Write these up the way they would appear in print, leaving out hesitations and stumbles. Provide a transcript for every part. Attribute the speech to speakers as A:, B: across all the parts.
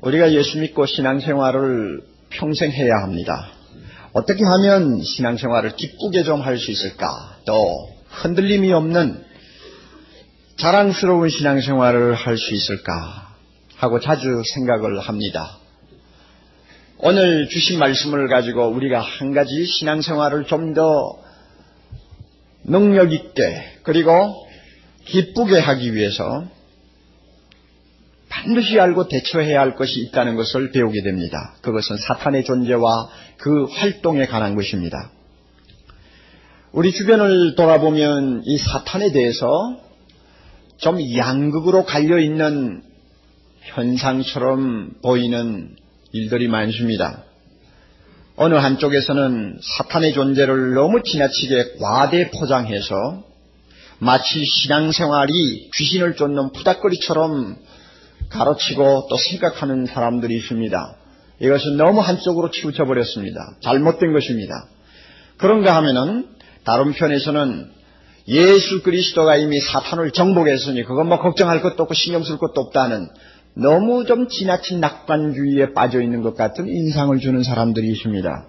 A: 우리가 예수 믿고 신앙생활을 평생 해야 합니다. 어떻게 하면 신앙생활을 기쁘게 좀 할 수 있을까? 또 흔들림이 없는 자랑스러운 신앙생활을 할 수 있을까? 하고 자주 생각을 합니다. 오늘 주신 말씀을 가지고 우리가 한 가지 신앙생활을 좀 더 능력 있게 그리고 기쁘게 하기 위해서 반드시 알고 대처해야 할 것이 있다는 것을 배우게 됩니다. 그것은 사탄의 존재와 그 활동에 관한 것입니다. 우리 주변을 돌아보면 이 사탄에 대해서 좀 양극으로 갈려있는 현상처럼 보이는 일들이 많습니다. 어느 한쪽에서는 사탄의 존재를 너무 지나치게 과대 포장해서 마치 신앙생활이 귀신을 쫓는 푸닥거리처럼 가르치고 또 생각하는 사람들이 있습니다. 이것은 너무 한쪽으로 치우쳐 버렸습니다. 잘못된 것입니다. 그런가 하면은 다른 편에서는 예수 그리스도가 이미 사탄을 정복했으니 그건 뭐 걱정할 것도 없고 신경 쓸 것도 없다는 너무 좀 지나친 낙관주의에 빠져 있는 것 같은 인상을 주는 사람들이 있습니다.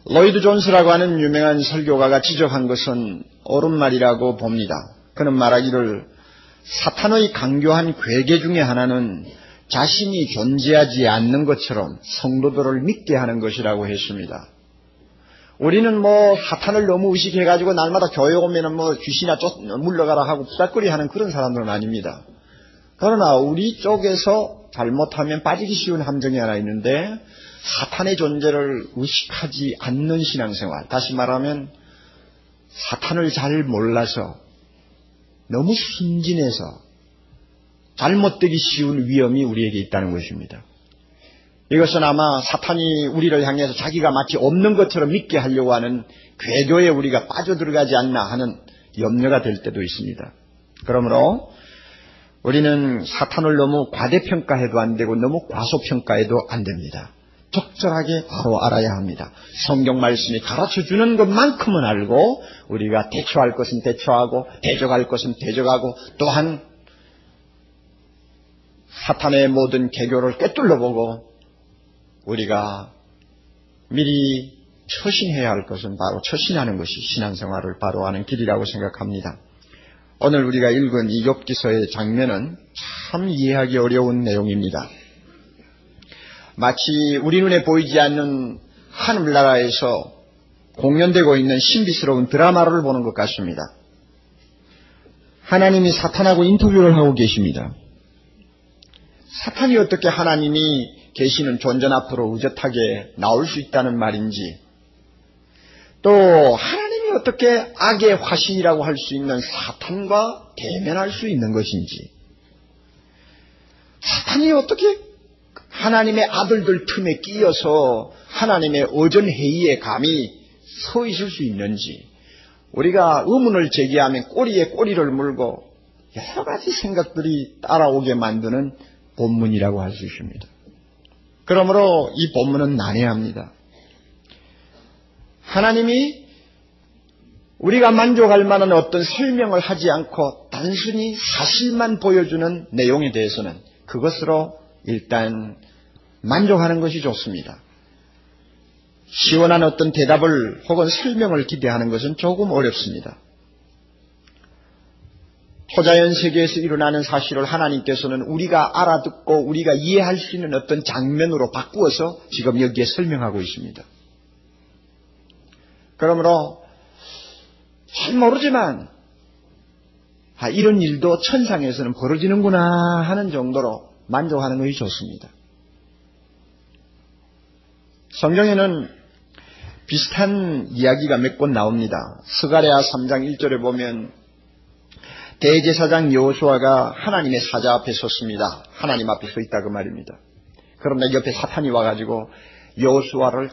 A: 로이드 존스라고 하는 유명한 설교가가 지적한 것은 옳은 말이라고 봅니다. 그는 말하기를 사탄의 강교한 괴계 중에 하나는 자신이 존재하지 않는 것처럼 성도들을 믿게 하는 것이라고 했습니다. 우리는 뭐 사탄을 너무 의식해가지고 날마다 교회 오면은 뭐 귀신아 물러가라 하고 부닥거리 하는 그런 사람들은 아닙니다. 그러나 우리 쪽에서 잘못하면 빠지기 쉬운 함정이 하나 있는데 사탄의 존재를 의식하지 않는 신앙생활, 다시 말하면 사탄을 잘 몰라서 너무 순진해서 잘못되기 쉬운 위험이 우리에게 있다는 것입니다. 이것은 아마 사탄이 우리를 향해서 자기가 마치 없는 것처럼 믿게 하려고 하는 궤도에 우리가 빠져들어가지 않나 하는 염려가 될 때도 있습니다. 그러므로 우리는 사탄을 너무 과대평가해도 안 되고 너무 과소평가해도 안 됩니다. 적절하게 바로 알아야 합니다. 성경 말씀이 가르쳐주는 것만큼은 알고 우리가 대처할 것은 대처하고 대적할 것은 대적하고 또한 사탄의 모든 계교를 꿰뚫러보고 우리가 미리 처신해야 할 것은 바로 처신하는 것이 신앙생활을 바로 하는 길이라고 생각합니다. 오늘 우리가 읽은 이 욥기서의 장면은 참 이해하기 어려운 내용입니다. 마치 우리 눈에 보이지 않는 하늘나라에서 공연되고 있는 신비스러운 드라마를 보는 것 같습니다. 하나님이 사탄하고 인터뷰를 하고 계십니다. 사탄이 어떻게 하나님이 계시는 존전 앞으로 의젓하게 나올 수 있다는 말인지, 또 하나님이 어떻게 악의 화신이라고 할 수 있는 사탄과 대면할 수 있는 것인지, 사탄이 어떻게 하나님의 아들들 틈에 끼어서 하나님의 어전회의에 감히 서 있을 수 있는지, 우리가 의문을 제기하면 꼬리에 꼬리를 물고 여러 가지 생각들이 따라오게 만드는 본문이라고 할 수 있습니다. 그러므로 이 본문은 난해합니다. 하나님이 우리가 만족할 만한 어떤 설명을 하지 않고 단순히 사실만 보여주는 내용에 대해서는 그것으로 일단 만족하는 것이 좋습니다. 시원한 어떤 대답을 혹은 설명을 기대하는 것은 조금 어렵습니다. 초자연 세계에서 일어나는 사실을 하나님께서는 우리가 알아듣고 우리가 이해할 수 있는 어떤 장면으로 바꾸어서 지금 여기에 설명하고 있습니다. 그러므로 잘 모르지만 이런 일도 천상에서는 벌어지는구나 하는 정도로 만족하는 것이 좋습니다. 성경에는 비슷한 이야기가 몇 권 나옵니다. 스가랴 3장 1절에 보면 대제사장 여호수아가 하나님의 사자 앞에 섰습니다. 하나님 앞에 서 있다 그 말입니다. 그런데 옆에 사탄이 와가지고 여호수아를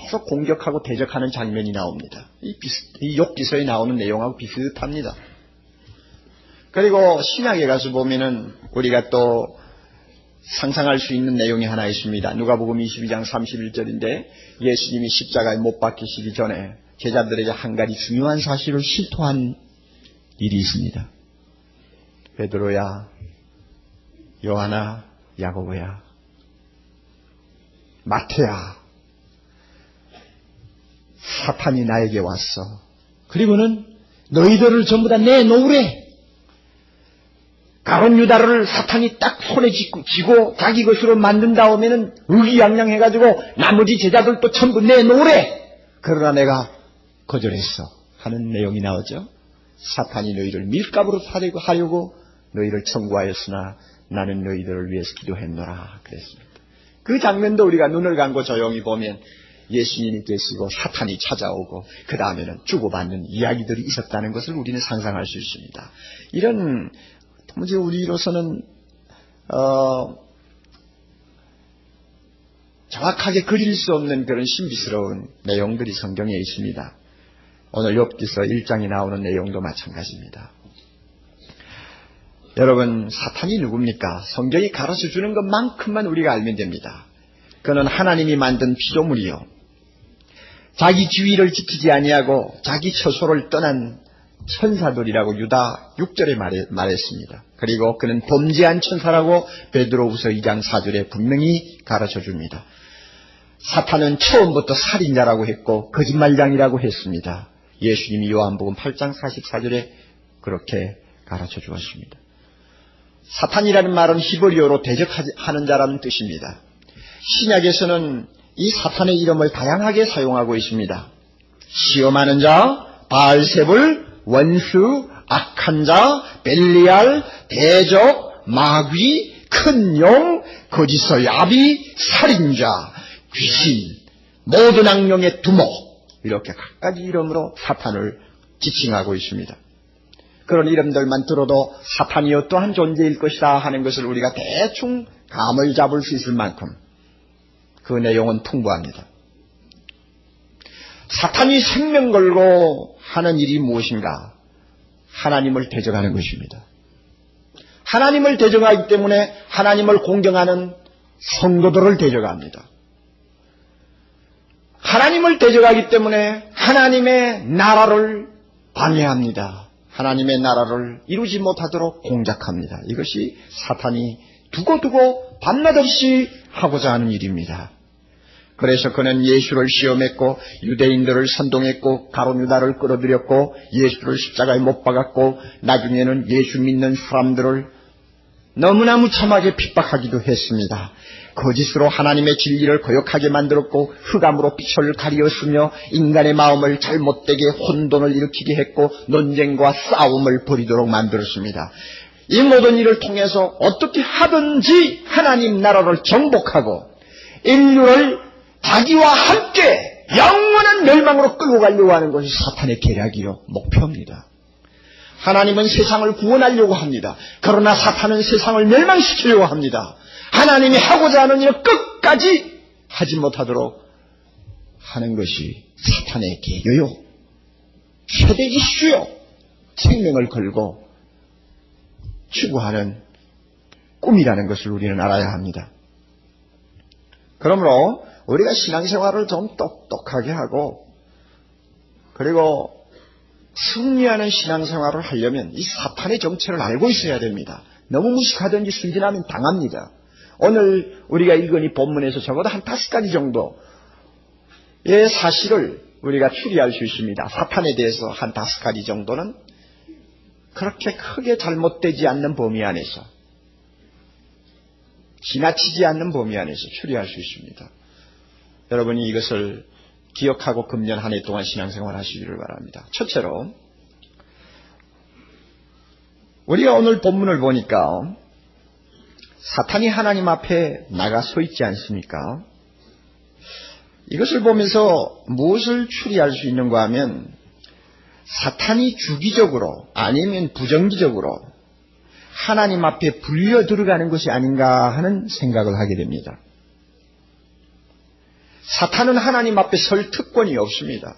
A: 계속 공격하고 대적하는 장면이 나옵니다. 이 욥기서에 나오는 내용하고 비슷합니다. 그리고 신약에 가서 보면은 우리가 또 상상할 수 있는 내용이 하나 있습니다. 누가복음 22장 31절인데 예수님이 십자가에 못 박히시기 전에 제자들에게 한 가지 중요한 사실을 실토한 일이 있습니다. 베드로야, 요한아, 야고보야, 마태야, 사탄이 나에게 왔어. 그리고는 너희들을 전부 다 내놓으래. 가룟 유다를 사탄이 딱 손에 쥐고 자기 것으로 만든 다음에는 의기양양해가지고 나머지 제자들도 전부 내놓으래. 그러나 내가 거절했어 하는 내용이 나오죠. 사탄이 너희를 밀가부로 하려고 너희를 청구하였으나 나는 너희들을 위해서 기도했노라 그랬습니다. 그 장면도 우리가 눈을 감고 조용히 보면 예수님이 계시고 사탄이 찾아오고 그 다음에는 주고받는 이야기들이 있었다는 것을 우리는 상상할 수 있습니다. 이런 도무지 우리로서는 정확하게 그릴 수 없는 그런 신비스러운 내용들이 성경에 있습니다. 오늘 욥기서 1장에 나오는 내용도 마찬가지입니다. 여러분, 사탄이 누굽니까? 성경이 가르쳐주는 것만큼만 우리가 알면 됩니다. 그는 하나님이 만든 피조물이요, 자기 지위를 지키지 아니하고 자기 처소를 떠난 천사들이라고 유다 6절에 말했습니다. 그리고 그는 범죄한 천사라고 베드로후서 2장 4절에 분명히 가르쳐줍니다. 사탄은 처음부터 살인자라고 했고 거짓말장이라고 했습니다. 예수님이 요한복음 8장 44절에 그렇게 가르쳐 주었습니다. 사탄이라는 말은 히브리어로 대적하는 자라는 뜻입니다. 신약에서는 이 사탄의 이름을 다양하게 사용하고 있습니다. 시험하는 자, 바알세불, 원수, 악한 자, 벨리알, 대적, 마귀, 큰 용, 거짓의 아비, 살인자, 귀신, 모든 악령의 두목, 이렇게 각가지 이름으로 사탄을 지칭하고 있습니다. 그런 이름들만 들어도 사탄이 어떠한 존재일 것이다 하는 것을 우리가 대충 감을 잡을 수 있을 만큼 그 내용은 풍부합니다. 사탄이 생명 걸고 하는 일이 무엇인가? 하나님을 대적하는 것입니다. 하나님을 대적하기 때문에 하나님을 공경하는 성도들을 대적합니다. 하나님을 대적하기 때문에 하나님의 나라를 방해합니다. 하나님의 나라를 이루지 못하도록 공작합니다. 이것이 사탄이 두고두고 밤낮 없이 하고자 하는 일입니다. 그래서 그는 예수를 시험했고 유대인들을 선동했고 가룟 유다를 끌어들였고 예수를 십자가에 못 박았고 나중에는 예수 믿는 사람들을 너무나 무참하게 핍박하기도 했습니다. 거짓으로 하나님의 진리를 거역하게 만들었고 흑암으로 빛을 가리었으며 인간의 마음을 잘못되게 혼돈을 일으키게 했고 논쟁과 싸움을 벌이도록 만들었습니다. 이 모든 일을 통해서 어떻게 하든지 하나님 나라를 정복하고 인류를 자기와 함께 영원한 멸망으로 끌고 가려고 하는 것이 사탄의 계략이요 목표입니다. 하나님은 세상을 구원하려고 합니다. 그러나 사탄은 세상을 멸망시키려고 합니다. 하나님이 하고자 하는 일을 끝까지 하지 못하도록 하는 것이 사탄의 계획이요, 최대 이슈요, 생명을 걸고 추구하는 꿈이라는 것을 우리는 알아야 합니다. 그러므로 우리가 신앙생활을 좀 똑똑하게 하고 그리고 승리하는 신앙생활을 하려면 이 사탄의 정체를 알고 있어야 됩니다. 너무 무식하든지 순진하면 당합니다. 오늘 우리가 읽은 이 본문에서 적어도 한 5가지 정도의 사실을 우리가 추리할 수 있습니다. 사탄에 대해서 한 5가지 정도는 그렇게 크게 잘못되지 않는 범위 안에서, 지나치지 않는 범위 안에서 추리할 수 있습니다. 여러분이 이것을 기억하고 금년 한 해 동안 신앙생활 하시기를 바랍니다. 첫째로, 우리가 오늘 본문을 보니까 사탄이 하나님 앞에 나가 서 있지 않습니까? 이것을 보면서 무엇을 추리할 수 있는가 하면 사탄이 주기적으로 아니면 부정기적으로 하나님 앞에 불려 들어가는 것이 아닌가 하는 생각을 하게 됩니다. 사탄은 하나님 앞에 설 특권이 없습니다.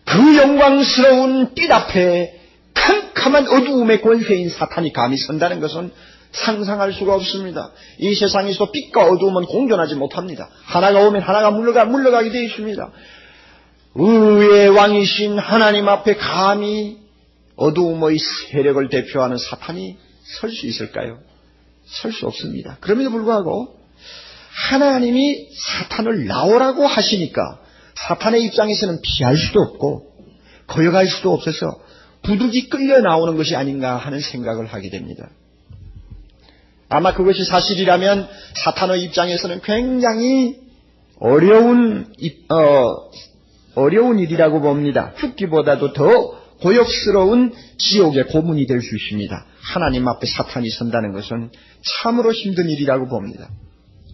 A: 그 영광스러운 빛 앞에 캄캄한 어두움의 권세인 사탄이 감히 선다는 것은 상상할 수가 없습니다. 이 세상에서 빛과 어두움은 공존하지 못합니다. 하나가 오면 하나가 물러가게 되어 있습니다. 의의 왕이신 하나님 앞에 감히 어두움의 세력을 대표하는 사탄이 설 수 있을까요? 설 수 없습니다. 그럼에도 불구하고 하나님이 사탄을 나오라고 하시니까 사탄의 입장에서는 피할 수도 없고 거역할 수도 없어서 부득이 끌려 나오는 것이 아닌가 하는 생각을 하게 됩니다. 아마 그것이 사실이라면 사탄의 입장에서는 굉장히 어려운 일이라고 봅니다. 죽기보다도 더 고역스러운 지옥의 고문이 될 수 있습니다. 하나님 앞에 사탄이 선다는 것은 참으로 힘든 일이라고 봅니다.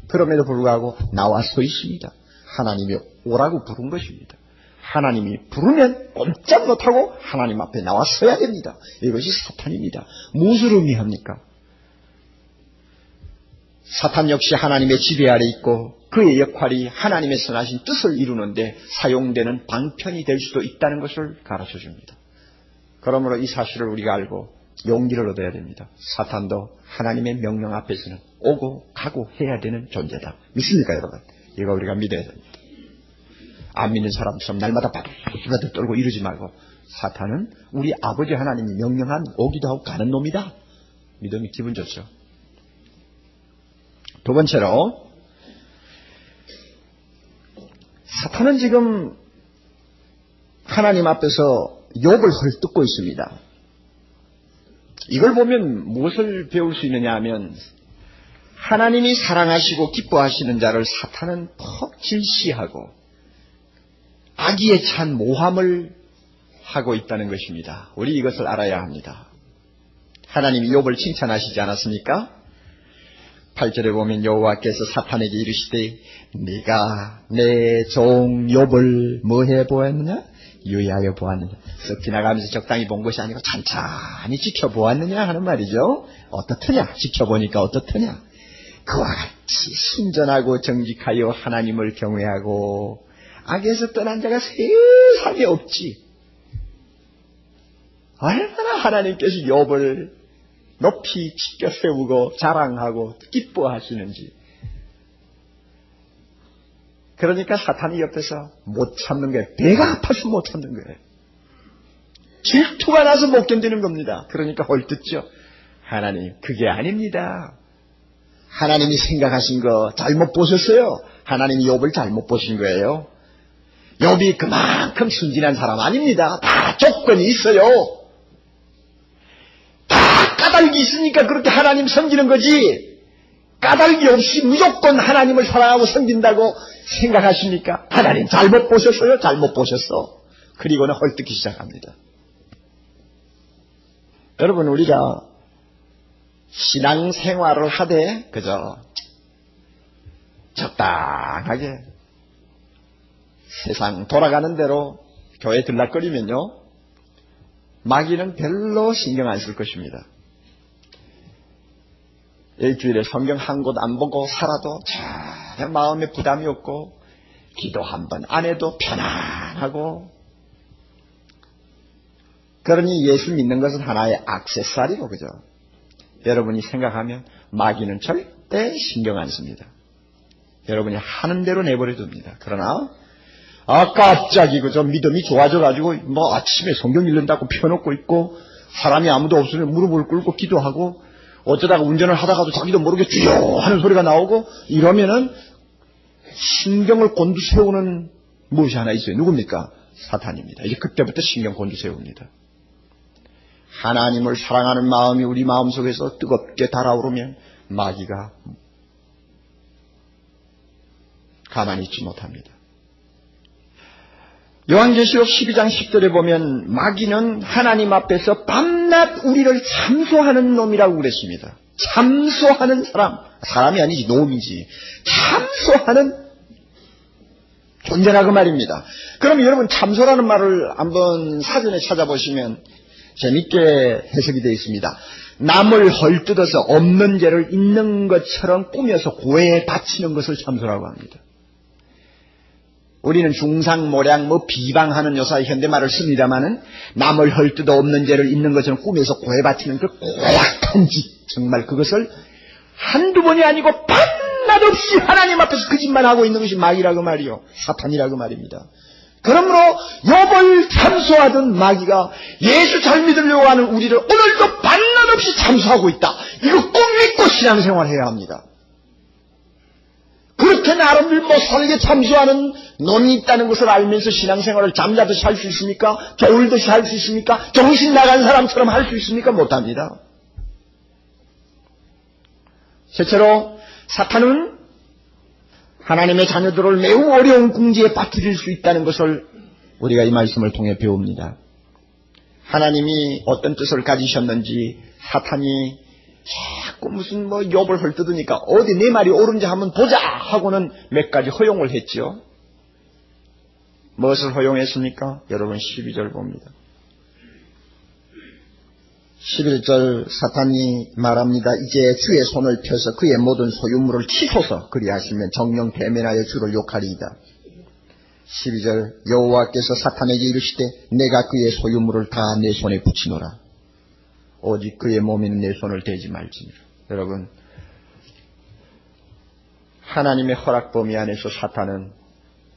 A: 그럼에도 불구하고 나와 서 있습니다. 하나님이 오라고 부른 것입니다. 하나님이 부르면 꼼짝 못하고 하나님 앞에 나와 서야 됩니다. 이것이 사탄입니다. 무엇을 의미합니까? 사탄 역시 하나님의 지배 아래 있고 그의 역할이 하나님의 선하신 뜻을 이루는데 사용되는 방편이 될 수도 있다는 것을 가르쳐 줍니다. 그러므로 이 사실을 우리가 알고 용기를 얻어야 됩니다. 사탄도 하나님의 명령 앞에서는 오고 가고 해야 되는 존재다. 믿습니까 여러분? 이거 우리가 믿어야 됩니다. 안 믿는 사람처럼 날마다 바들바들 떨고 이러지 말고 사탄은 우리 아버지 하나님이 명령한 오기도 하고 가는 놈이다. 믿으면 기분 좋죠. 두 번째로 사탄은 지금 하나님 앞에서 욥을 헐뜯고 있습니다. 이걸 보면 무엇을 배울 수 있느냐 하면 하나님이 사랑하시고 기뻐하시는 자를 사탄은 퍽 질시하고 악의에 찬 모함을 하고 있다는 것입니다. 우리 이것을 알아야 합니다. 하나님이 욥을 칭찬하시지 않았습니까? 8절에 보면 여호와께서 사탄에게 이르시되 네가 내 종 욥을 뭐해 보았느냐? 유의하여 보았느냐? 썩 지나가면서 적당히 본 것이 아니고 찬찬히 지켜보았느냐 하는 말이죠. 어떻더냐? 지켜보니까 어떻더냐? 그와 같이 순전하고 정직하여 하나님을 경외하고 악에서 떠난 자가 세상에 없지. 얼마나 하나님께서 욥을 높이 지켜 세우고 자랑하고 기뻐하시는지. 그러니까 사탄이 옆에서 못 참는 거예요. 배가 아파서 못 참는 거예요. 질투가 나서 못 견디는 겁니다. 그러니까 헐뜯죠. 하나님 그게 아닙니다. 하나님이 생각하신 거 잘못 보셨어요. 하나님이 욥을 잘못 보신 거예요. 욥이 그만큼 순진한 사람 아닙니다. 다 조건이 있어요. 다 까닭이 있으니까 그렇게 하나님 섬기는 거지. 까닭이 없이 무조건 하나님을 사랑하고 섬긴다고 생각하십니까? 하나님 잘못 보셨어요? 잘못 보셨어. 그리고는 헐뜯기 시작합니다. 여러분 우리가 신앙생활을 하되 그저 적당하게 세상 돌아가는 대로 교회 들락거리면요 마귀는 별로 신경 안 쓸 것입니다. 일주일에 성경 한 곳 안 보고 살아도 전혀 마음에 부담이 없고 기도 한 번 안 해도 편안하고, 그러니 예수 믿는 것은 하나의 액세서리고 그죠? 여러분이 생각하면 마귀는 절대 신경 안 씁니다. 여러분이 하는 대로 내버려 둡니다. 그러나 갑자기 그저 믿음이 좋아져가지고 뭐 아침에 성경 읽는다고 펴놓고 있고 사람이 아무도 없으면 무릎을 꿇고 기도하고 어쩌다가 운전을 하다가도 자기도 모르게 주여 하는 소리가 나오고 이러면은 신경을 곤두세우는 무엇이 하나 있어요. 누굽니까? 사탄입니다. 이제 그때부터 신경 곤두세웁니다. 하나님을 사랑하는 마음이 우리 마음속에서 뜨겁게 달아오르면 마귀가 가만히 있지 못합니다. 요한계시록 12장 10절에 보면 마귀는 하나님 앞에서 밤낮 우리를 참소하는 놈이라고 그랬습니다. 참소하는 사람, 사람이 아니지 놈이지. 참소하는 존재라 그 말입니다. 그럼 여러분 참소라는 말을 한번 사전에 찾아보시면 재밌게 해석이 되어 있습니다. 남을 헐뜯어서 없는 죄를 있는 것처럼 꾸며서 고해에 바치는 것을 참소라고 합니다. 우리는 중상모략 비방하는 요사의 현대말을 씁니다마는 남을 헐뜯어 없는 죄를 있는 것처럼 꾸며서 고해 바치는 그 고약한 짓, 정말 그것을 한두 번이 아니고 밤낮 없이 하나님 앞에서 거짓말하고 있는 것이 마귀라고 말이요, 사탄이라고 말입니다. 그러므로 욥을 참소하던 마귀가 예수 잘 믿으려고 하는 우리를 오늘도 밤낮 없이 참소하고 있다. 이거 꼭 믿고 신앙생활 해야 합니다. 그렇게 나름대로 못 살게 참수하는 놈이 있다는 것을 알면서 신앙생활을 잠자듯이 할 수 있습니까? 졸듯이 할 수 있습니까? 정신 나간 사람처럼 할 수 있습니까? 못합니다. 셋째로 사탄은 하나님의 자녀들을 매우 어려운 궁지에 빠뜨릴 수 있다는 것을 우리가 이 말씀을 통해 배웁니다. 하나님이 어떤 뜻을 가지셨는지 사탄이 자꾸 무슨 욥을 헐뜯으니까 어디 내 말이 옳은지 한번 보자 하고는 몇 가지 허용을 했지요. 무엇을 허용했습니까? 여러분 12절 봅니다. 11절 사탄이 말합니다. 이제 주의 손을 펴서 그의 모든 소유물을 치소서 그리하시면 정령 대면하여 주를 욕하리이다. 12절 여호와께서 사탄에게 이르시되 내가 그의 소유물을 다 내 손에 붙이노라. 오직 그의 몸에는 내 손을 대지 말지니라. 여러분 하나님의 허락 범위 안에서 사탄은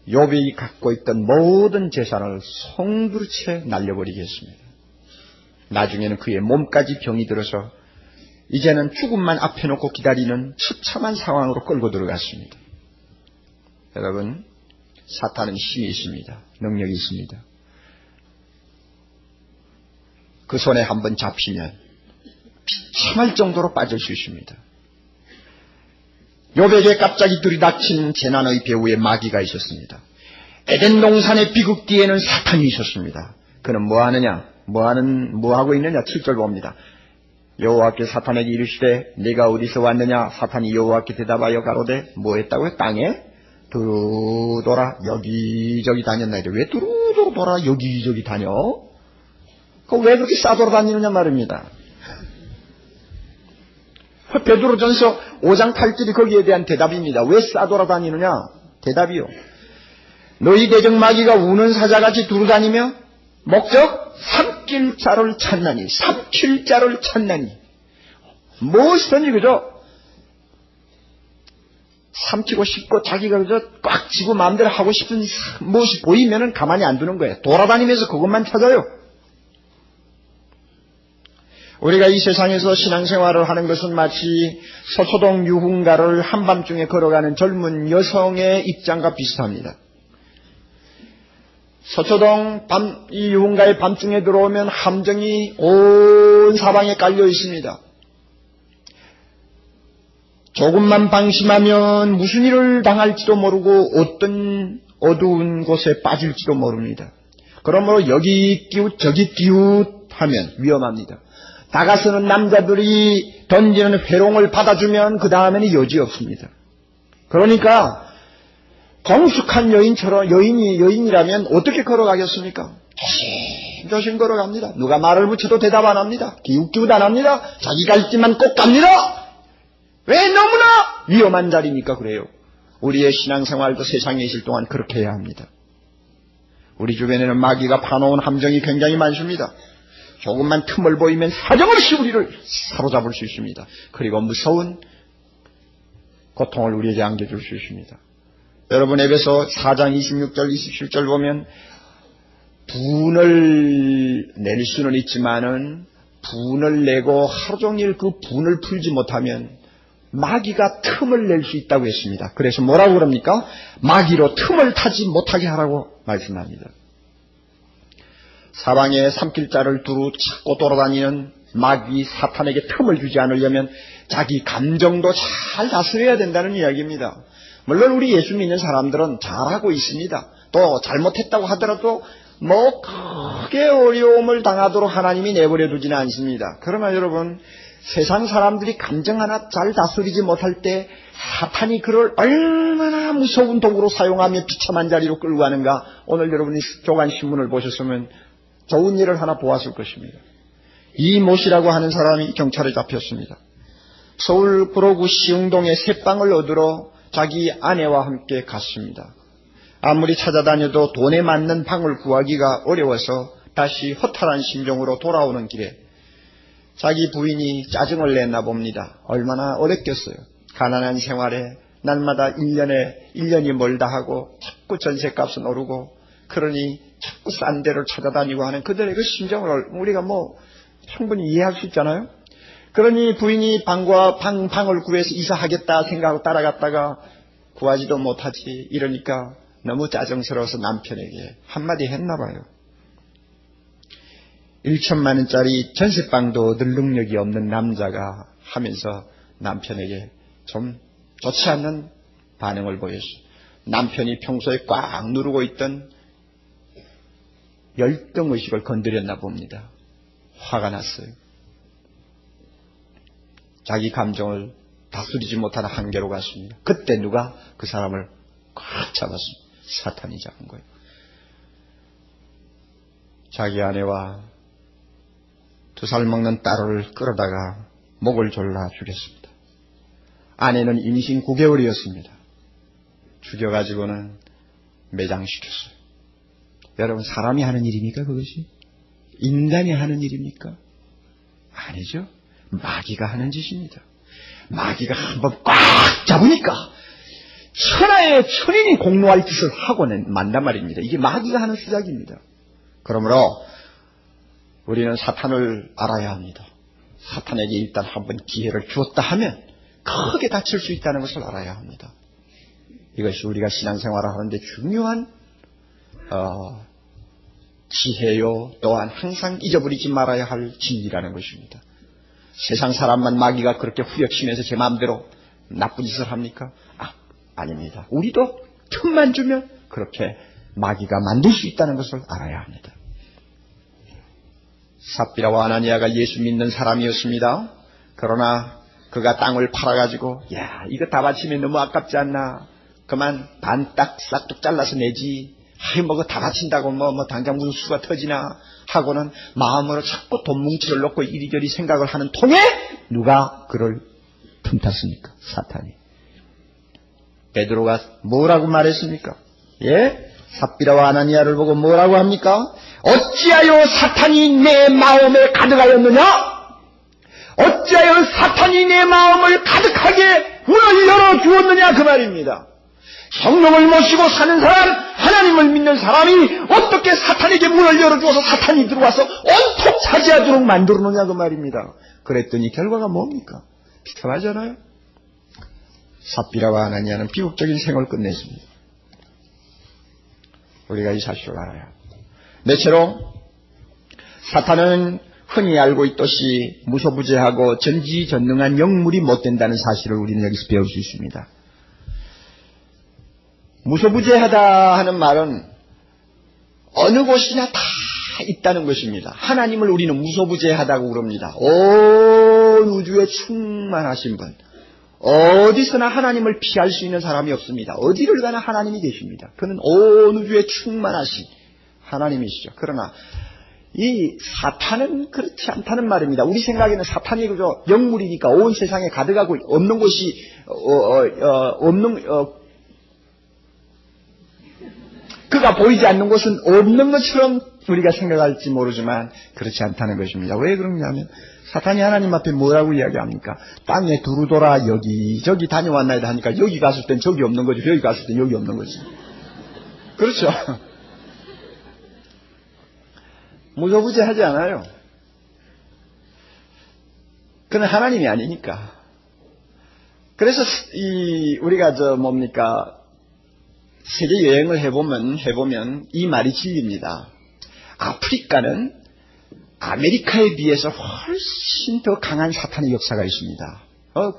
A: 욥이 갖고 있던 모든 재산을 송두리째 날려버리겠습니다. 나중에는 그의 몸까지 병이 들어서 이제는 죽음만 앞에 놓고 기다리는 처참한 상황으로 끌고 들어갔습니다. 여러분 사탄은 힘이 있습니다. 능력이 있습니다. 그 손에 한번 잡히면 비참할 정도로 빠질 수 있습니다. 욥에게 갑자기 들이닥친 재난의 배후에 마귀가 있었습니다. 에덴 동산의 비극 뒤에는 사탄이 있었습니다. 그는 뭐하고 있느냐? 7절 봅니다. 여호와께 사탄에게 이르시되 네가 어디서 왔느냐? 사탄이 여호와께 대답하여 가로되 뭐했다고요? 땅에 두루 돌아 여기저기 다녔나이다. 왜 두루두루 돌아 여기저기 다녀? 왜 그렇게 싸돌아다니느냐 말입니다. 베드로전서 5장 8절이 거기에 대한 대답입니다. 왜 싸돌아다니느냐? 대답이요. 너희 대적 마귀가 우는 사자같이 두루다니며 목적 삼킬 자를 찾나니 삼킬 자를 찾나니 무엇이든지 그저 삼키고 싶고 자기가 그저 꽉 쥐고 마음대로 하고 싶은 무엇이 보이면은 가만히 안 두는 거예요. 돌아다니면서 그것만 찾아요. 우리가 이 세상에서 신앙생활을 하는 것은 마치 서초동 유흥가를 한밤중에 걸어가는 젊은 여성의 입장과 비슷합니다. 서초동 이 유흥가의 밤중에 들어오면 함정이 온 사방에 깔려 있습니다. 조금만 방심하면 무슨 일을 당할지도 모르고 어떤 어두운 곳에 빠질지도 모릅니다. 그러므로 여기 끼웃 저기 끼웃하면 위험합니다. 다가서는 남자들이 던지는 회롱을 받아주면 그 다음에는 여지없습니다. 그러니까 정숙한 여인이라면 어떻게 걸어가겠습니까? 조심 걸어갑니다. 누가 말을 붙여도 대답 안 합니다. 기웃기웃 안 합니다. 자기 갈 길만 꼭 갑니다. 왜? 너무나 위험한 자리니까 그래요. 우리의 신앙생활도 세상에 있을 동안 그렇게 해야 합니다. 우리 주변에는 마귀가 파놓은 함정이 굉장히 많습니다. 조금만 틈을 보이면 사정없이 우리를 사로잡을 수 있습니다. 그리고 무서운 고통을 우리에게 안겨줄 수 있습니다. 여러분 에베소 4장 26절 27절 보면 분을 낼 수는 있지만은 분을 내고 하루 종일 그 분을 풀지 못하면 마귀가 틈을 낼 수 있다고 했습니다. 그래서 뭐라고 그럽니까? 마귀로 틈을 타지 못하게 하라고 말씀합니다. 사방에 삼킬자를 두루 찾고 돌아다니는 마귀 사탄에게 틈을 주지 않으려면 자기 감정도 잘 다스려야 된다는 이야기입니다. 물론 우리 예수 믿는 사람들은 잘하고 있습니다. 또 잘못했다고 하더라도 크게 어려움을 당하도록 하나님이 내버려 두지는 않습니다. 그러나 여러분 세상 사람들이 감정 하나 잘 다스리지 못할 때 사탄이 그를 얼마나 무서운 도구로 사용하며 비참한 자리로 끌고 가는가. 오늘 여러분이 조간신문을 보셨으면 좋은 일을 하나 보았을 것입니다. 이모씨라고 하는 사람이 경찰에 잡혔습니다. 서울 구로구 시흥동에 새빵을 얻으러 자기 아내와 함께 갔습니다. 아무리 찾아다녀도 돈에 맞는 방을 구하기가 어려워서 다시 허탈한 심정으로 돌아오는 길에 자기 부인이 짜증을 냈나 봅니다. 얼마나 어렵겠어요. 가난한 생활에 날마다 1년이 멀다 하고 자꾸 전셋값은 오르고 그러니 자꾸 싼 데를 찾아다니고 하는 그들의 그 심정을 우리가 충분히 이해할 수 있잖아요. 그러니 부인이 방을 구해서 이사하겠다 생각하고 따라갔다가 구하지도 못하지. 이러니까 너무 짜증스러워서 남편에게 한마디 했나 봐요. 1천만 원짜리 전세방도 얻을 능력이 없는 남자가 하면서 남편에게 좀 좋지 않는 반응을 보였어요. 남편이 평소에 꽉 누르고 있던 열등의식을 건드렸나 봅니다. 화가 났어요. 자기 감정을 다스리지 못하는 한계로 갔습니다. 그때 누가 그 사람을 꽉 잡았습니다. 사탄이 잡은 거예요. 자기 아내와 2살 먹는 딸을 끌어다가 목을 졸라 죽였습니다. 아내는 임신 9개월이었습니다. 죽여가지고는 매장시켰어요. 여러분, 사람이 하는 일입니까 그것이? 인간이 하는 일입니까? 아니죠. 마귀가 하는 짓입니다. 마귀가 한번 꽉 잡으니까 천하의 천인이 공로할 짓을 하고는 만단 말입니다. 이게 마귀가 하는 수작입니다. 그러므로 우리는 사탄을 알아야 합니다. 사탄에게 일단 한번 기회를 주었다 하면 크게 다칠 수 있다는 것을 알아야 합니다. 이것이 우리가 신앙생활을 하는데 중요한 지혜요, 또한 항상 잊어버리지 말아야 할 진리라는 것입니다. 세상 사람만 마귀가 그렇게 후려치면서 제 마음대로 나쁜 짓을 합니까? 아닙니다. 우리도 틈만 주면 그렇게 마귀가 만들 수 있다는 것을 알아야 합니다. 삽비라와 아나니아가 예수 믿는 사람이었습니다. 그러나 그가 땅을 팔아가지고 이거 다 바치면 너무 아깝지 않나, 그만 반딱 싹둑 잘라서 내지, 뭐 다 바친다고 뭐 당장 무슨 수가 터지나 하고는 마음으로 자꾸 돈 뭉치를 놓고 이리저리 생각을 하는 통에 누가 그를 틈탔습니까? 사탄이. 베드로가 뭐라고 말했습니까? 삽비라와 아나니아를 보고 뭐라고 합니까? 어찌하여 사탄이 내 마음에 가득하였느냐? 어찌하여 사탄이 내 마음을 가득하게 문을 열어주었느냐, 그 말입니다. 성령을 모시고 사는 사람, 하나님을 믿는 사람이 어떻게 사탄에게 문을 열어주어서 사탄이 들어와서 온통 차지하도록 만들어놓냐, 그 말입니다. 그랬더니 결과가 뭡니까? 비참하잖아요. 삽비라와 아나니아는 비극적인 생을 끝냈습니다. 우리가 이 사실을 알아야 합니다. 넷째로, 사탄은 흔히 알고 있듯이 무소부재하고 전지전능한 영물이 못 된다는 사실을 우리는 여기서 배울 수 있습니다. 무소부재하다 하는 말은 어느 곳이나 다 있다는 것입니다. 하나님을 우리는 무소부재하다고 그럽니다. 온 우주에 충만하신 분, 어디서나 하나님을 피할 수 있는 사람이 없습니다. 어디를 가나 하나님이 계십니다. 그는 온 우주에 충만하신 하나님이시죠. 그러나 이 사탄은 그렇지 않다는 말입니다. 우리 생각에는 사탄이 그저 영물이니까 온 세상에 가득하고 없는 곳이 그가 보이지 않는 곳은 없는 것처럼 우리가 생각할지 모르지만 그렇지 않다는 것입니다. 왜 그러냐면 사탄이 하나님 앞에 뭐라고 이야기합니까? 땅에 두루 돌아 여기저기 다녀왔나이다 하니까 여기 갔을 땐 저기 없는 거죠. 여기 갔을 땐 여기 없는 거죠. 그렇죠. 무소부재하지 않아요. 그는 하나님이 아니니까. 그래서 우리가 세계 여행을 해보면 이 말이 진리입니다. 아프리카는 아메리카에 비해서 훨씬 더 강한 사탄의 역사가 있습니다.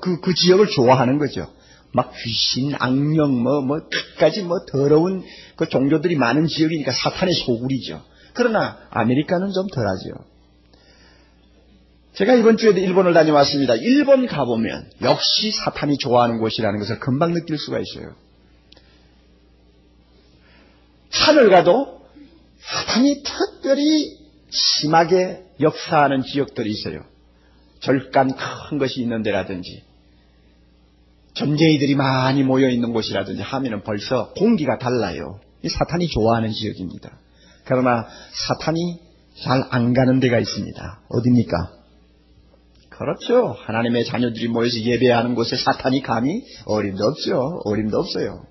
A: 그 지역을 좋아하는 거죠. 막 귀신, 악령, 끝까지 더러운 그 종교들이 많은 지역이니까 사탄의 소굴이죠. 그러나 아메리카는 좀 덜하죠. 제가 이번 주에도 일본을 다녀왔습니다. 일본 가보면 역시 사탄이 좋아하는 곳이라는 것을 금방 느낄 수가 있어요. 산을 가도 사탄이 특별히 심하게 역사하는 지역들이 있어요. 절간 큰 것이 있는 데라든지 점쟁이들이 많이 모여있는 곳이라든지 하면은 벌써 공기가 달라요. 이 사탄이 좋아하는 지역입니다. 그러나 사탄이 잘 안 가는 데가 있습니다. 어디입니까? 그렇죠. 하나님의 자녀들이 모여서 예배하는 곳에 사탄이 감히 어림도 없죠. 어림도 없어요.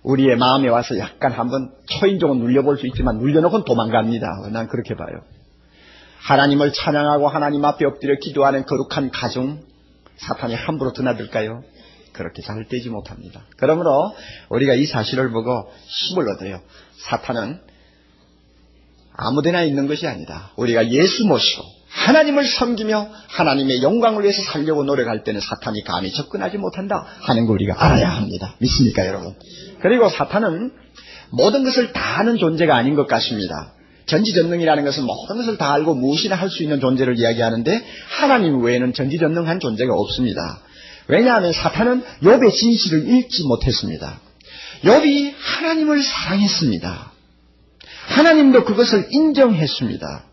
A: 우리의 마음에 와서 약간 한번 초인종은 눌려볼 수 있지만 눌려놓고는 도망갑니다. 난 그렇게 봐요. 하나님을 찬양하고 하나님 앞에 엎드려 기도하는 거룩한 가정, 사탄이 함부로 드나들까요? 그렇게 잘 되지 못합니다. 그러므로 우리가 이 사실을 보고 힘을 얻어요. 사탄은 아무데나 있는 것이 아니다. 우리가 예수 모시고 하나님을 섬기며 하나님의 영광을 위해서 살려고 노력할 때는 사탄이 감히 접근하지 못한다 하는 걸 우리가 알아야 합니다. 믿습니까, 여러분? 그리고 사탄은 모든 것을 다 아는 존재가 아닌 것 같습니다. 전지전능이라는 것은 모든 것을 다 알고 무엇이나 할 수 있는 존재를 이야기하는데 하나님 외에는 전지전능한 존재가 없습니다. 왜냐하면 사탄은 욥의 진실을 읽지 못했습니다. 욥이 하나님을 사랑했습니다. 하나님도 그것을 인정했습니다.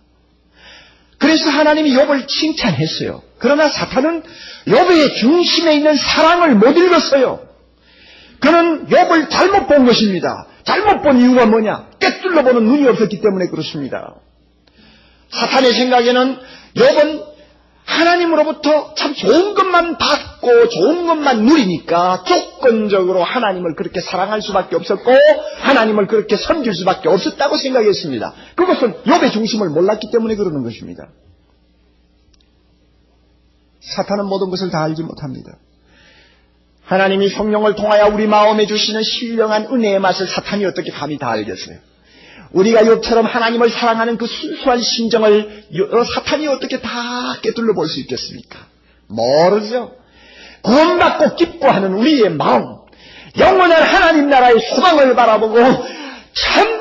A: 그래서 하나님이 욥을 칭찬했어요. 그러나 사탄은 욥의 중심에 있는 사랑을 못 읽었어요. 그는 욥을 잘못 본 것입니다. 잘못 본 이유가 뭐냐? 꿰뚫러 보는 눈이 없었기 때문에 그렇습니다. 사탄의 생각에는 욥은 하나님으로부터 참 좋은 것만 받고 좋은 것만 누리니까 조건적으로 하나님을 그렇게 사랑할 수밖에 없었고 하나님을 그렇게 섬길 수밖에 없었다고 생각했습니다. 그것은 욥의 중심을 몰랐기 때문에 그러는 것입니다. 사탄은 모든 것을 다 알지 못합니다. 하나님이 성령을 통하여 우리 마음에 주시는 신령한 은혜의 맛을 사탄이 어떻게 감히 다 알겠어요? 우리가 욥처럼 하나님을 사랑하는 그 순수한 심정을 사탄이 어떻게 다 꿰뚫러 볼 수 있겠습니까? 모르죠. 구원받고 기뻐하는 우리의 마음, 영원한 하나님 나라의 소망을 바라보고 참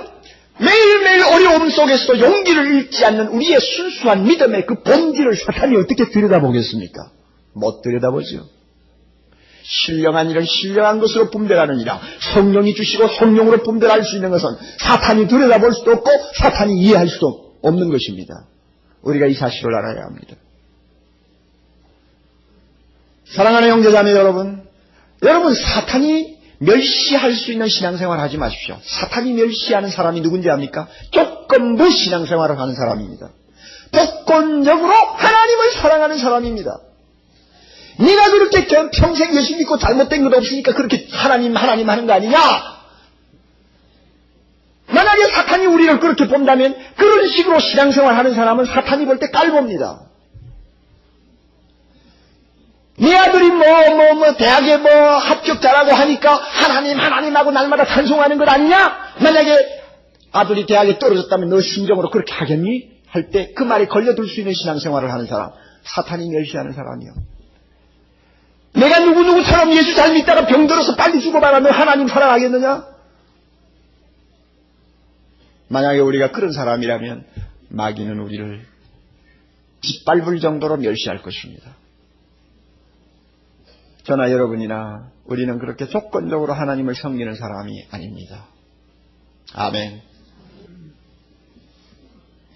A: 매일매일 어려움 속에서도 용기를 잃지 않는 우리의 순수한 믿음의 그 본질을 사탄이 어떻게 들여다보겠습니까? 못 들여다보죠. 신령한 일은 신령한 것으로 분별하느니라. 성령이 주시고 성령으로 분별할 수 있는 것은 사탄이 들여다볼 수도 없고 사탄이 이해할 수도 없는 것입니다. 우리가 이 사실을 알아야 합니다. 사랑하는 형제자매 여러분, 사탄이 멸시할 수 있는 신앙생활을 하지 마십시오. 사탄이 멸시하는 사람이 누군지 압니까? 조건부 신앙생활을 하는 사람입니다. 조건적으로 하나님을 사랑하는 사람입니다. 네가 그렇게 평생 예수 믿고 잘못된 것 없으니까 그렇게 하나님 하는 거 아니냐? 만약에 사탄이 우리를 그렇게 본다면 그런 식으로 신앙생활 하는 사람은 사탄이 볼 때 깔봅니다. 네 아들이 대학에 합격 잘하고 하니까 하나님하고 날마다 찬송하는 것 아니냐? 만약에 아들이 대학에 떨어졌다면 너 심정으로 그렇게 하겠니? 할 때 그 말에 걸려들 수 있는 신앙생활을 하는 사람, 사탄이 멸시하는 사람이요. 내가 누구누구처럼 예수 잘 믿다가 병들어서 빨리 죽어봐라. 너 하나님 사랑하겠느냐? 만약에 우리가 그런 사람이라면 마귀는 우리를 짓밟을 정도로 멸시할 것입니다. 저나 여러분이나 우리는 그렇게 조건적으로 하나님을 섬기는 사람이 아닙니다. 아멘.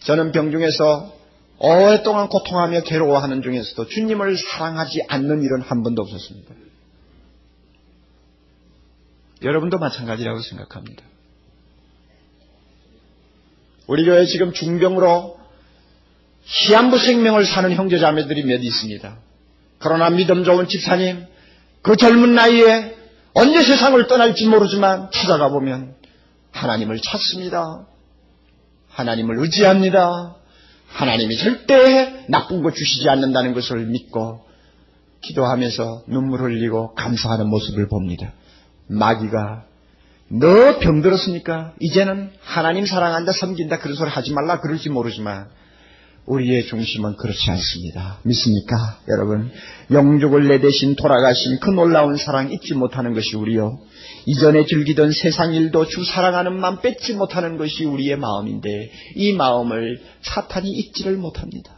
A: 저는 병중에서 오랫동안 고통하며 괴로워하는 중에서도 주님을 사랑하지 않는 일은 한 번도 없었습니다. 여러분도 마찬가지라고 생각합니다. 우리 교회에 지금 중병으로 시한부 생명을 사는 형제자매들이 몇 있습니다. 그러나 믿음 좋은 집사님, 그 젊은 나이에 언제 세상을 떠날지 모르지만 찾아가 보면 하나님을 찾습니다. 하나님을 의지합니다. 하나님이 절대 나쁜 거 주시지 않는다는 것을 믿고 기도하면서 눈물 흘리고 감사하는 모습을 봅니다. 마귀가 너 병들었으니까 이제는 하나님 사랑한다 섬긴다 그런 소리 하지 말라 그럴지 모르지만 우리의 중심은 그렇지 않습니다. 믿습니까? 여러분, 영죽을 내 대신 돌아가신 그 놀라운 사랑 잊지 못하는 것이 우리요, 이전에 즐기던 세상 일도 주 사랑하는 마음 뺏지 못하는 것이 우리의 마음인데 이 마음을 사탄이 잊지를 못합니다.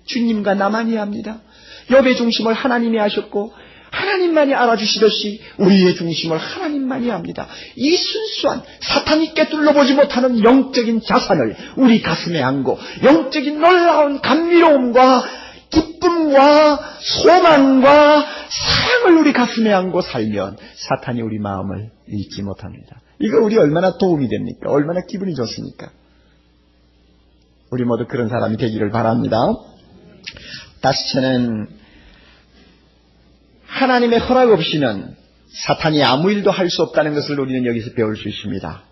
A: 주님과 나만이 합니다. 욥의 중심을 하나님이 하셨고 하나님만이 알아주시듯이 우리의 중심을 하나님만이 합니다. 이 순수한 사탄이 꿰뚫러보지 못하는 영적인 자산을 우리 가슴에 안고 영적인 놀라운 감미로움과 기쁨과 소망과 사랑을 우리 가슴에 안고 살면 사탄이 우리 마음을 잃지 못합니다. 이거 우리 얼마나 도움이 됩니까? 얼마나 기분이 좋습니까? 우리 모두 그런 사람이 되기를 바랍니다. 다섯째는 하나님의 허락 없이는 사탄이 아무 일도 할 수 없다는 것을 우리는 여기서 배울 수 있습니다.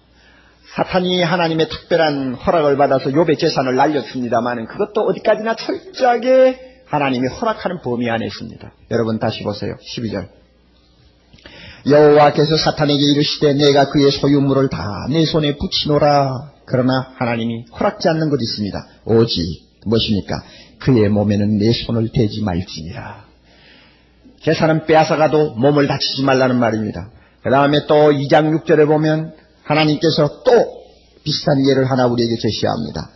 A: 사탄이 하나님의 특별한 허락을 받아서 욥의 재산을 날렸습니다만 그것도 어디까지나 철저하게 하나님이 허락하는 범위 안에 있습니다. 여러분 다시 보세요. 12절. 여호와께서 사탄에게 이르시되 내가 그의 소유물을 다 내 손에 붙이노라. 그러나 하나님이 허락지 않는 것이 있습니다. 오직 무엇입니까? 그의 몸에는 내 손을 대지 말지니라. 재산은 빼앗아가도 몸을 다치지 말라는 말입니다. 그 다음에 또 2장 6절에 보면 하나님께서 또 비슷한 예를 하나 우리에게 제시합니다.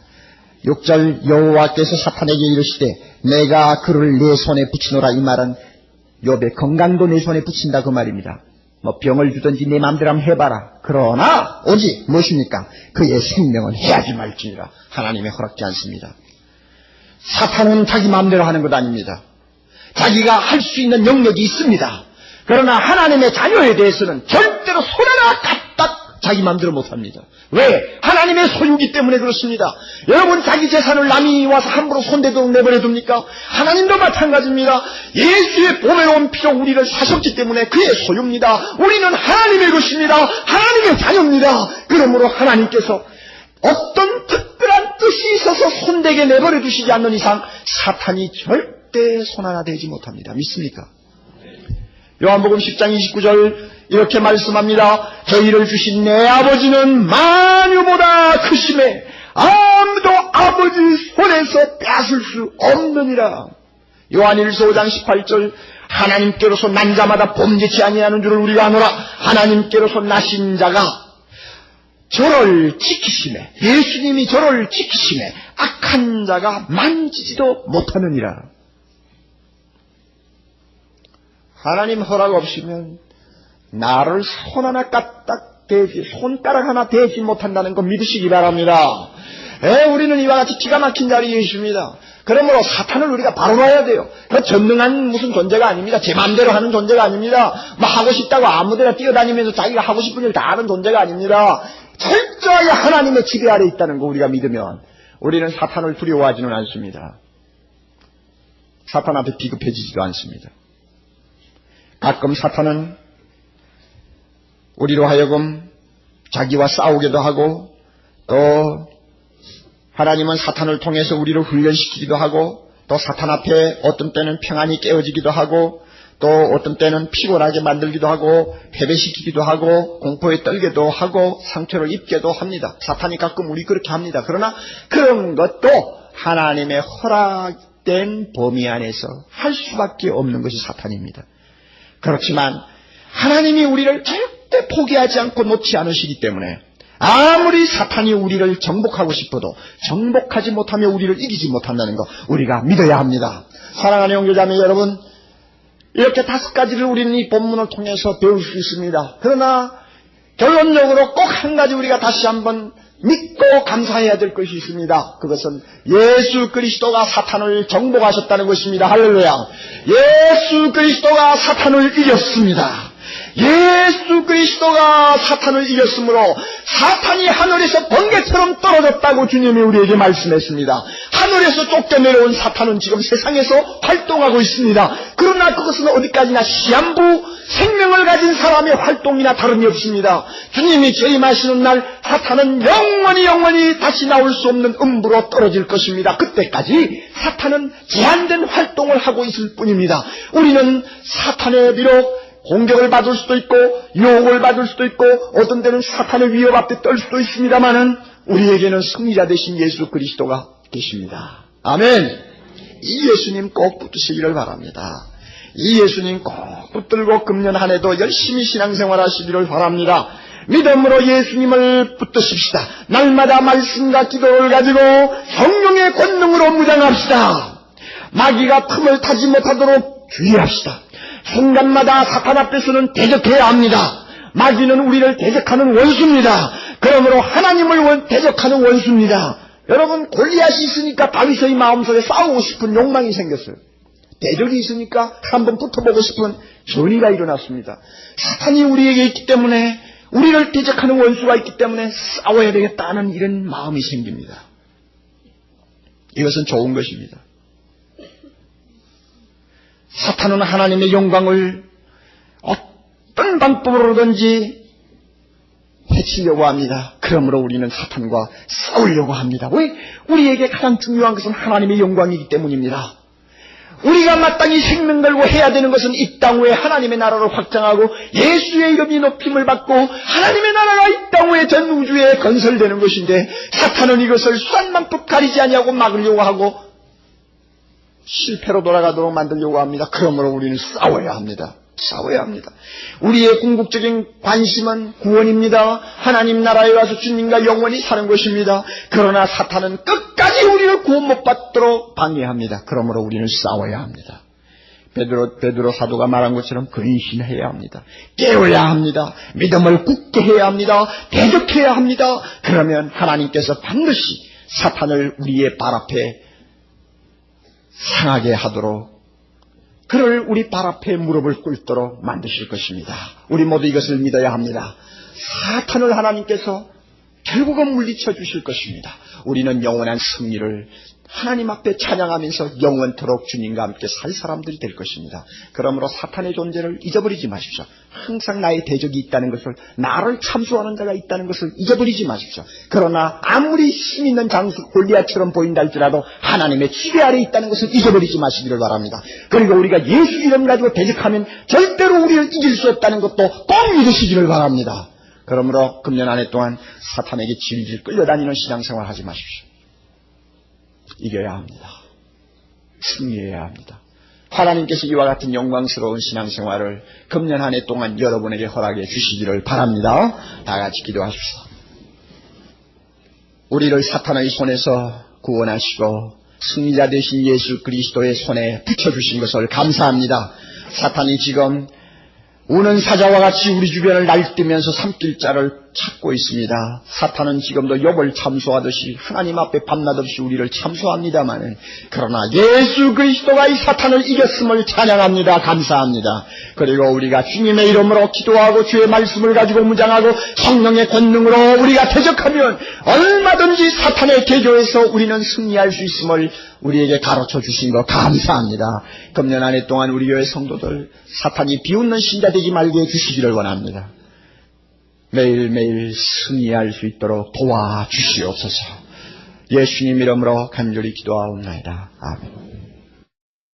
A: 6절 여호와께서 사탄에게 이르시되 내가 그를 내 손에 붙이노라. 이 말은 욥의 건강도 내 손에 붙인다 그 말입니다. 뭐 병을 주든지 내 마음대로 한번 해봐라. 그러나 오직 무엇입니까? 그의 생명은 해하지 말지니라. 하나님의 허락지 않습니다. 사탄은 자기 마음대로 하는 것 아닙니다. 자기가 할 수 있는 영역이 있습니다. 그러나 하나님의 자녀에 대해서는 절대로 손 하나 까딱 자기 마음대로 못합니다. 왜? 하나님의 소유기 때문에 그렇습니다. 여러분 자기 재산을 남이 와서 함부로 손대도록 내버려둡니까? 하나님도 마찬가지입니다. 예수의 보배로운 피로 우리를 사셨기 때문에 그의 소유입니다. 우리는 하나님의 것입니다. 하나님의 자녀입니다. 그러므로 하나님께서 어떤 특별한 뜻이 있어서 손대게 내버려두시지 않는 이상 사탄이 절대 손 하나 대지 못합니다. 믿습니까? 요한복음 10장 29절 이렇게 말씀합니다. 저희를 주신 내 아버지는 만유보다 크심에 아무도 아버지 손에서 빼앗을 수 없느니라. 요한일서 5장 18절 하나님께로서 난 자마다 범죄치 아니하는 줄을 우리가 아노라. 하나님께로서 나신 자가 저를 지키심에, 예수님이 저를 지키심에 악한 자가 만지지도 못하느니라. 하나님 허락 없이면 나를 손 하나 까딱 대지, 손가락 하나 대지 못한다는 거 믿으시기 바랍니다. 우리는 이와 같이 기가 막힌 자리에 있습니다. 그러므로 사탄을 우리가 바로 봐야 돼요. 그 전능한 무슨 존재가 아닙니다. 제 마음대로 하는 존재가 아닙니다. 뭐 하고 싶다고 아무데나 뛰어다니면서 자기가 하고 싶은 일 다 하는 존재가 아닙니다. 철저하게 하나님의 지배 아래 있다는 거 우리가 믿으면 우리는 사탄을 두려워하지는 않습니다. 사탄 앞에 비급해지지도 않습니다. 가끔 사탄은 우리로 하여금 자기와 싸우기도 하고 또 하나님은 사탄을 통해서 우리를 훈련시키기도 하고 또 사탄 앞에 어떤 때는 평안이 깨어지기도 하고 또 어떤 때는 피곤하게 만들기도 하고 패배시키기도 하고 공포에 떨게도 하고 상처를 입게도 합니다. 사탄이 가끔 우리 그렇게 합니다. 그러나 그런 것도 하나님의 허락된 범위 안에서 할 수밖에 없는 것이 사탄입니다. 그렇지만 하나님이 우리를 절대 포기하지 않고 놓지 않으시기 때문에 아무리 사탄이 우리를 정복하고 싶어도 정복하지 못하며 우리를 이기지 못한다는 거 우리가 믿어야 합니다. 사랑하는 형제자매 여러분, 이렇게 5가지를 우리는 이 본문을 통해서 배울 수 있습니다. 그러나 결론적으로 꼭 한 가지 우리가 다시 한번 믿고 감사해야 될 것이 있습니다. 그것은 예수 그리스도가 사탄을 정복하셨다는 것입니다. 할렐루야. 예수 그리스도가 사탄을 이겼습니다. 예수 그리스도가 사탄을 이겼으므로 사탄이 하늘에서 번개처럼 떨어졌다고 주님이 우리에게 말씀했습니다. 하늘에서 쫓겨내려온 사탄은 지금 세상에서 활동하고 있습니다. 그러나 그것은 어디까지나 시한부 생명을 가진 사람의 활동이나 다름이 없습니다. 주님이 재림하시는 날 사탄은 영원히 다시 나올 수 없는 음부로 떨어질 것입니다. 그때까지 사탄은 제한된 활동을 하고 있을 뿐입니다. 우리는 사탄의 비록 공격을 받을 수도 있고 유혹을 받을 수도 있고 어떤 때는 사탄의 위협 앞에 떨 수도 있습니다마는 우리에게는 승리자 되신 예수 그리스도가 계십니다. 아멘. 이 예수님 꼭 붙드시기를 바랍니다. 이 예수님 꼭 붙들고 금년 한 해도 열심히 신앙생활 하시기를 바랍니다. 믿음으로 예수님을 붙드십시다. 날마다 말씀과 기도를 가지고 성령의 권능으로 무장합시다. 마귀가 틈을 타지 못하도록 주의합시다. 순간마다 사탄 앞에서는 대적해야 합니다. 마귀는 우리를 대적하는 원수입니다. 그러므로 하나님을 대적하는 원수입니다. 여러분, 골리앗이 있으니까 다윗의 마음속에 싸우고 싶은 욕망이 생겼어요. 대적이 있으니까 한번 붙어보고 싶은 전의가 일어났습니다. 사탄이 우리에게 있기 때문에, 우리를 대적하는 원수가 있기 때문에 싸워야 되겠다는 이런 마음이 생깁니다. 이것은 좋은 것입니다. 사탄은 하나님의 영광을 어떤 방법으로든지 해치려고 합니다. 그러므로 우리는 사탄과 싸우려고 합니다. 왜? 우리에게 가장 중요한 것은 하나님의 영광이기 때문입니다. 우리가 마땅히 생명 걸고 해야 되는 것은 이 땅 위에 하나님의 나라를 확장하고 예수의 이름이 높임을 받고 하나님의 나라가 이 땅 위에 전 우주에 건설되는 것인데, 사탄은 이것을 수단만법 가리지 아니하고 막으려고 하고 실패로 돌아가도록 만들려고 합니다. 그러므로 우리는 싸워야 합니다. 싸워야 합니다. 우리의 궁극적인 관심은 구원입니다. 하나님 나라에 와서 주님과 영원히 사는 것입니다. 그러나 사탄은 끝까지 우리를 구원 못 받도록 방해합니다. 그러므로 우리는 싸워야 합니다. 베드로 사도가 말한 것처럼 근신해야 합니다. 깨어야 합니다. 믿음을 굳게 해야 합니다. 대적해야 합니다. 그러면 하나님께서 반드시 사탄을 우리의 발 앞에 상하게 하도록, 그를 우리 발 앞에 무릎을 꿇도록 만드실 것입니다. 우리 모두 이것을 믿어야 합니다. 사탄을 하나님께서 결국은 물리쳐 주실 것입니다. 우리는 영원한 승리를 하나님 앞에 찬양하면서 영원토록 주님과 함께 살 사람들이 될 것입니다. 그러므로 사탄의 존재를 잊어버리지 마십시오. 항상 나의 대적이 있다는 것을, 나를 참수하는 자가 있다는 것을 잊어버리지 마십시오. 그러나 아무리 힘 있는 장수 골리앗처럼 보인다 할지라도 하나님의 지배 아래에 있다는 것을 잊어버리지 마시기를 바랍니다. 그리고 우리가 예수 이름 가지고 대적하면 절대로 우리를 이길 수 없다는 것도 꼭 믿으시기를 바랍니다. 그러므로 금년 한 해 동안 사탄에게 질질 끌려다니는 신앙생활 하지 마십시오. 이겨야 합니다. 승리해야 합니다. 하나님께서 이와 같은 영광스러운 신앙생활을 금년 한 해 동안 여러분에게 허락해 주시기를 바랍니다. 다 같이 기도하십시오. 우리를 사탄의 손에서 구원하시고 승리자 되신 예수 그리스도의 손에 붙여주신 것을 감사합니다. 사탄이 지금 우는 사자와 같이 우리 주변을 날뛰면서 삼킬 자를 찾고 있습니다. 사탄은 지금도 욥을 참소하듯이 하나님 앞에 밤낮 없이 우리를 참소합니다만, 그러나 예수 그리스도가 이 사탄을 이겼음을 찬양합니다. 감사합니다. 그리고 우리가 주님의 이름으로 기도하고 주의 말씀을 가지고 무장하고 성령의 권능으로 우리가 대적하면 얼마든지 사탄의 계교에서 우리는 승리할 수 있음을 우리에게 가르쳐 주신 것 감사합니다. 금년 한 해 동안 우리 교회 성도들 사탄이 비웃는 신자 되지 말게 해주시기를 원합니다. 매일매일 승리할 수 있도록 도와주시옵소서. 예수님 이름으로 간절히 기도하옵나이다. 아멘.